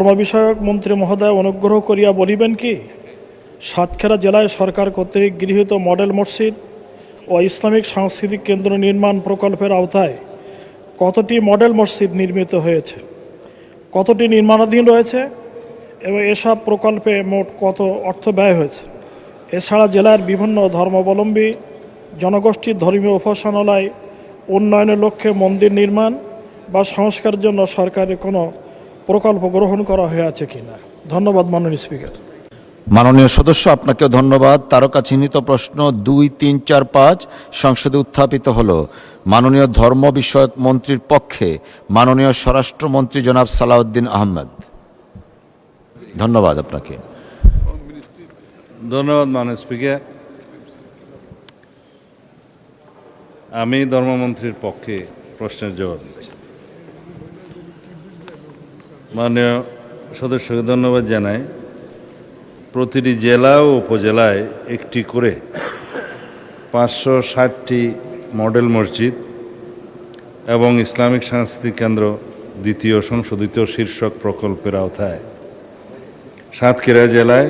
ধর্ম বিষয়ক মন্ত্রী মহোদয় অনুগ্রহ করিয়া বলিবেন কি, সাতক্ষীরা জেলায় সরকার কর্তৃক গৃহীত মডেল মসজিদ ও ইসলামিক সাংস্কৃতিক কেন্দ্র নির্মাণ প্রকল্পের আওতায় কতটি মডেল মসজিদ নির্মিত হয়েছে, কতটি নির্মাণাধীন রয়েছে এবং এসব প্রকল্পে মোট কত অর্থ ব্যয় হয়েছে। এছাড়া জেলার বিভিন্ন ধর্মাবলম্বী জনগোষ্ঠীর ধর্মীয় উপাসনালয় উন্নয়নের লক্ষ্যে মন্দির নির্মাণ বা সংস্কারের জন্য সরকারের কোনো প্রকল্প গ্রহণ করা হয়েছে কিনা। ধন্যবাদ মাননীয় স্পিকার। মাননীয় সদস্য, আপনাকেও ধন্যবাদ। তারকা চিহ্নিত প্রশ্ন 2, 3, 4, 5 সংসদে উত্থাপিত হলো। মাননীয় ধর্ম বিষয়ক মন্ত্রীর পক্ষে মাননীয় স্বরাষ্ট্রমন্ত্রী জনাব সালাউদ্দিন আহমেদ। ধন্যবাদ আপনাকে। ধন্যবাদ মাননীয় স্পিকার। আমি ধর্মমন্ত্রীর পক্ষে প্রশ্নের জবাব দিচ্ছি। মাননীয় সদস্যকে ধন্যবাদ জানাই। প্রতিটি জেলা ও উপজেলায় একটি করে 560টি মডেল মসজিদ এবং ইসলামিক সাংস্কৃতিক কেন্দ্র দ্বিতীয় সংশোধিত শীর্ষক প্রকল্পের আওতায় সাতক্ষীরা জেলায়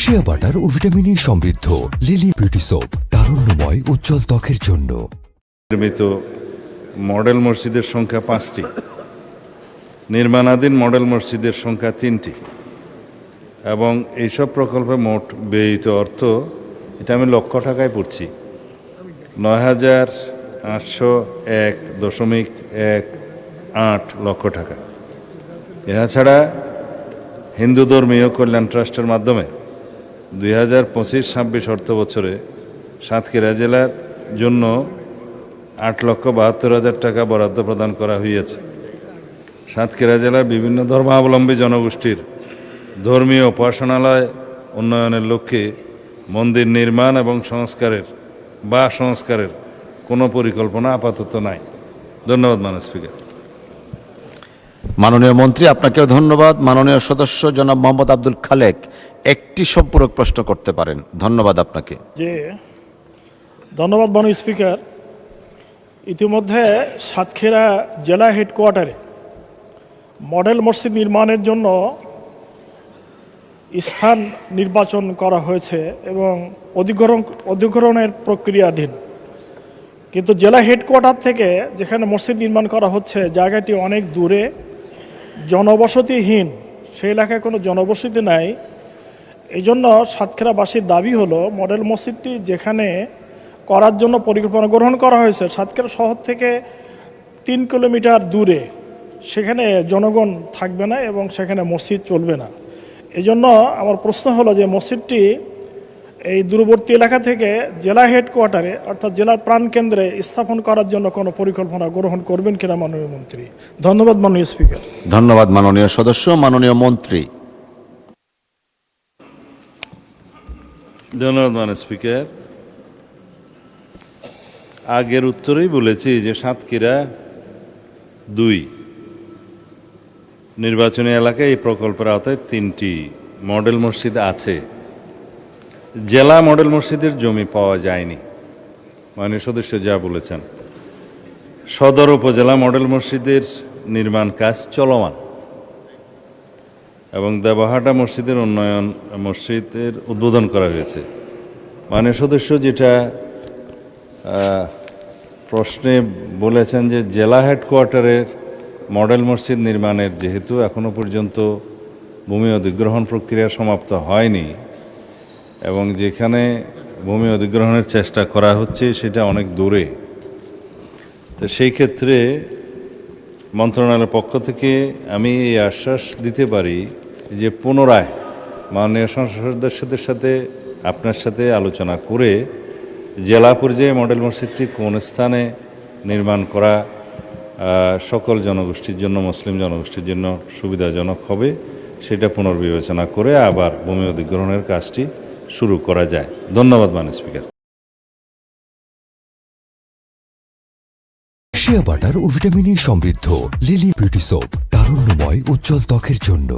শিয়া বাটার ও ভিটামিন সমৃদ্ধ লিলি বিউটি সোপ, তারুণ্যময় উজ্জ্বল ত্বকের জন্য নির্মিত মডেল মসজিদের সংখ্যা 5টি, নির্মাণাধীন মডেল মসজিদের সংখ্যা 3টি এবং এইসব প্রকল্পে মোট ব্যয়িত অর্থ, এটা আমি লক্ষ টাকায় পড়ছি, 9,801.18 লক্ষ টাকা। এছাড়া হিন্দু ধর্মীয় কল্যাণ ট্রাস্টের মাধ্যমে 2025-26 অর্থ বছরে সাতক্ষীরা জেলার জন্য 8,72,000 টাকা বরাদ্দ প্রদান করা হয়েছে। সাতক্ষীরা জেলার বিভিন্ন ধর্মাবলম্বী জনগোষ্ঠীর ধর্মীয় উপাসনালয় উন্নয়নের লক্ষ্যে মন্দির নির্মাণ এবং সংস্কারের কোনো পরিকল্পনা আপাতত নাই। ধন্যবাদ মাননীয় স্পিকার। মাননীয় মন্ত্রী, আপনাকেও ধন্যবাদ। মাননীয় সদস্য জনাব মোহাম্মদ আব্দুল খালেক একটি সম্পূরক প্রশ্ন করতে পারেন। ধন্যবাদ আপনাকে। ধন্যবাদ মাননীয় স্পিকার। ইতিমধ্যে সাতক্ষীরা জেলা হেডকোয়ার্টারে মডেল মসজিদ নির্মাণের জন্য স্থান নির্বাচন করা হয়েছে এবং অধিগ্রহণের প্রক্রিয়াধীন, কিন্তু জেলা হেডকোয়ার্টার থেকে যেখানে মসজিদ নির্মাণ করা হচ্ছে জায়গাটি অনেক দূরে, জনবসতিহীন, সেই এলাকায় কোনো জনবসতি নাই। এই জন্য সাতক্ষীরাবাসীর দাবি হলো মডেল মসজিদটি যেখানে করার জন্য পরিকল্পনা গ্রহণ করা হয়েছে সাতক্ষীরা শহর থেকে 3 কিলোমিটার দূরে, সেখানে জনগণ থাকবে না এবং সেখানে মসজিদ চলবে না। এই জন্য আমার প্রশ্ন হলো যে মসজিদটি এই দূরবর্তী এলাকা থেকে জেলা হেডকোয়ার্টারে অর্থাৎ জেলার প্রাণকেন্দ্রে স্থাপন করার জন্য কোনো পরিকল্পনা গ্রহণ করবেন কিনা মাননীয় মন্ত্রী। ধন্যবাদ মাননীয় স্পিকার। ধন্যবাদ মাননীয় সদস্য। মাননীয় মন্ত্রী। ধন্যবাদ মাননীয় স্পিকার। আগের উত্তরেই বলেছি যে সাতক্ষীরা 2 নির্বাচনী এলাকায় এই প্রকল্পের আওতায় 3টি মডেল মসজিদ আছে। জেলা মডেল মসজিদের জমি পাওয়া যায়নি, মাননীয় সদস্য যা বলেছেন। সদর উপজেলা মডেল মসজিদের নির্মাণ কাজ চলমান এবং দেবহাটা মসজিদের মসজিদের উদ্বোধন করা হয়েছে। মাননীয় সদস্য যেটা প্রশ্নে বলেছেন যে জেলা হেডকোয়ার্টারের মডেল মসজিদ নির্মাণের যেহেতু এখনও পর্যন্ত ভূমি অধিগ্রহণ প্রক্রিয়া সমাপ্ত হয়নি এবং যেখানে ভূমি অধিগ্রহণের চেষ্টা করা হচ্ছে সেটা অনেক দূরে, তো সেই ক্ষেত্রে মন্ত্রণালয়ের পক্ষ থেকে আমি এই আশ্বাস দিতে পারি যে পুনরায় মাননীয় সংসদ সদস্যদের সাথে আপনার সাথে আলোচনা করে জেলা পর্যায়ে মডেল মসজিদটি কোন স্থানে নির্মাণ করা সকল জনগোষ্ঠীর জন্য, মুসলিম জনগোষ্ঠীর জন্য সুবিধাজনক হবে সেটা পুনর্বিবেচনা করে আবার ভূমি অধিগ্রহণের কাজটি শুরু করা যায়। ধন্যবাদ মাননীয় স্পিকার। শিয়া বাটার ও ভিটামিন সমৃদ্ধ লিলি বিউটি সোপ, তারুণ্যময় উজ্জ্বল ত্বকের জন্য।